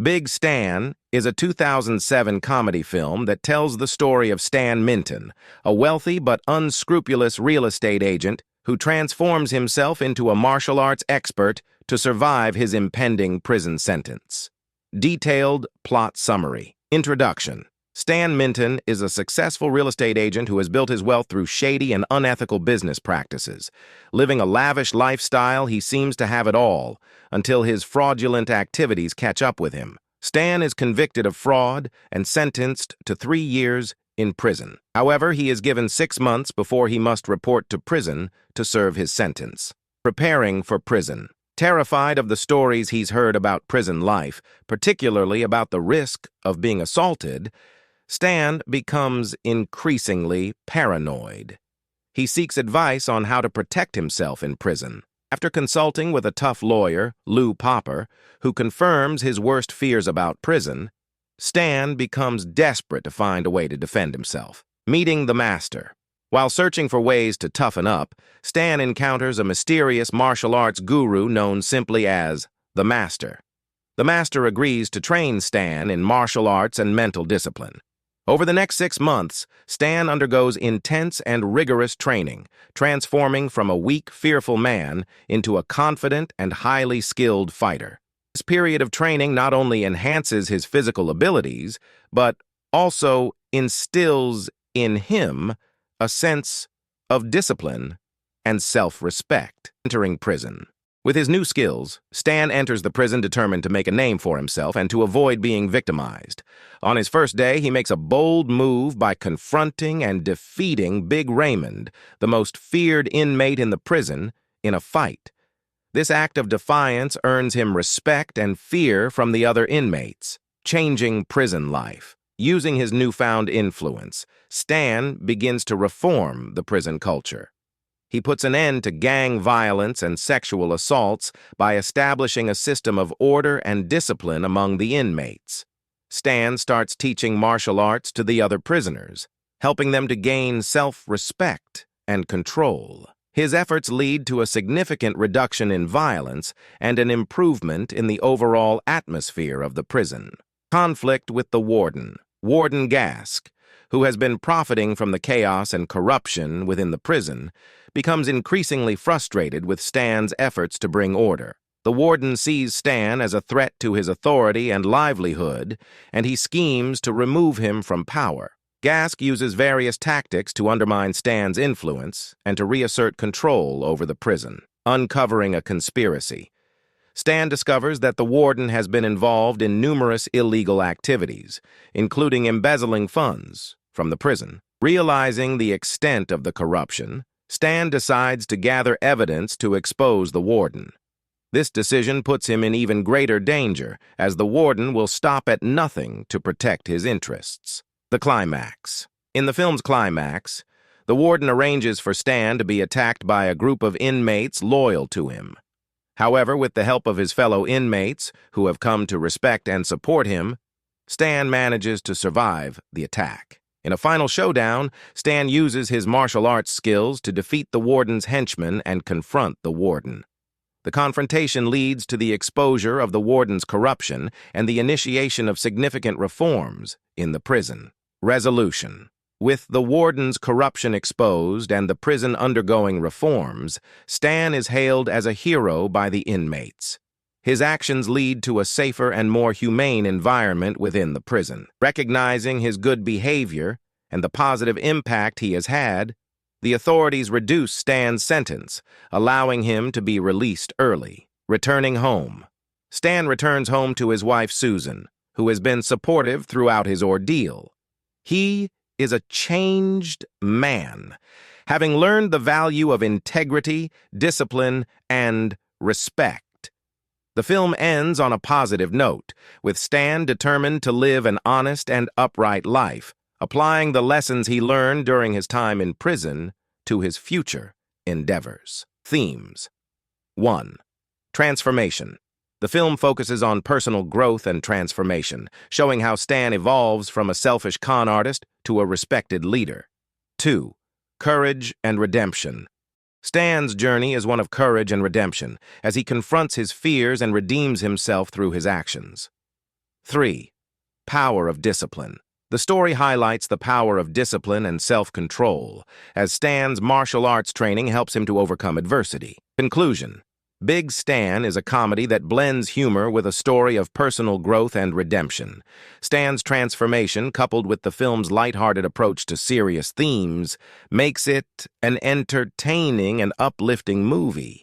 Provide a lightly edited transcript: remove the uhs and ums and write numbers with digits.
Big Stan is a 2007 comedy film that tells the story of Stan Minton, a wealthy but unscrupulous real estate agent who transforms himself into a martial arts expert to survive his impending prison sentence. Detailed plot summary. Introduction. Stan Minton is a successful real estate agent who has built his wealth through shady and unethical business practices. Living a lavish lifestyle, he seems to have it all, until his fraudulent activities catch up with him. Stan is convicted of fraud and sentenced to 3 years in prison. However, he is given 6 months before he must report to prison to serve his sentence. Preparing for prison. Terrified of the stories he's heard about prison life, particularly about the risk of being assaulted, Stan becomes increasingly paranoid. He seeks advice on how to protect himself in prison. After consulting with a tough lawyer, Lou Popper, who confirms his worst fears about prison, Stan becomes desperate to find a way to defend himself. Meeting the Master. While searching for ways to toughen up, Stan encounters a mysterious martial arts guru known simply as the Master. The Master agrees to train Stan in martial arts and mental discipline. Over the next 6 months, Stan undergoes intense and rigorous training, transforming from a weak, fearful man into a confident and highly skilled fighter. This period of training not only enhances his physical abilities, but also instills in him a sense of discipline and self-respect. Entering prison. With his new skills, Stan enters the prison determined to make a name for himself and to avoid being victimized. On his first day, he makes a bold move by confronting and defeating Big Raymond, the most feared inmate in the prison, in a fight. This act of defiance earns him respect and fear from the other inmates, changing prison life. Using his newfound influence, Stan begins to reform the prison culture. He puts an end to gang violence and sexual assaults by establishing a system of order and discipline among the inmates. Stan starts teaching martial arts to the other prisoners, helping them to gain self-respect and control. His efforts lead to a significant reduction in violence and an improvement in the overall atmosphere of the prison. Conflict with the warden, Warden Gask, who has been profiting from the chaos and corruption within the prison, becomes increasingly frustrated with Stan's efforts to bring order. The warden sees Stan as a threat to his authority and livelihood, and he schemes to remove him from power. Gask uses various tactics to undermine Stan's influence and to reassert control over the prison. Uncovering a conspiracy. Stan discovers that the warden has been involved in numerous illegal activities, including embezzling funds from the prison. Realizing the extent of the corruption, Stan decides to gather evidence to expose the warden. This decision puts him in even greater danger, as the warden will stop at nothing to protect his interests. The climax. In the film's climax, the warden arranges for Stan to be attacked by a group of inmates loyal to him. However, with the help of his fellow inmates, who have come to respect and support him, Stan manages to survive the attack. In a final showdown, Stan uses his martial arts skills to defeat the warden's henchmen and confront the warden. The confrontation leads to the exposure of the warden's corruption and the initiation of significant reforms in the prison. Resolution. With the warden's corruption exposed and the prison undergoing reforms, Stan is hailed as a hero by the inmates. His actions lead to a safer and more humane environment within the prison. Recognizing his good behavior and the positive impact he has had, the authorities reduce Stan's sentence, allowing him to be released early. Returning home. Stan returns home to his wife Susan, who has been supportive throughout his ordeal. He is a changed man, having learned the value of integrity, discipline, and respect. The film ends on a positive note, with Stan determined to live an honest and upright life, applying the lessons he learned during his time in prison to his future endeavors. Themes. 1. Transformation. The film focuses on personal growth and transformation, showing how Stan evolves from a selfish con artist to a respected leader. 2. Courage and redemption. Stan's journey is one of courage and redemption, as he confronts his fears and redeems himself through his actions. 3. Power of discipline. The story highlights the power of discipline and self-control, as Stan's martial arts training helps him to overcome adversity. Conclusion. Big Stan is a comedy that blends humor with a story of personal growth and redemption. Stan's transformation, coupled with the film's lighthearted approach to serious themes, makes it an entertaining and uplifting movie.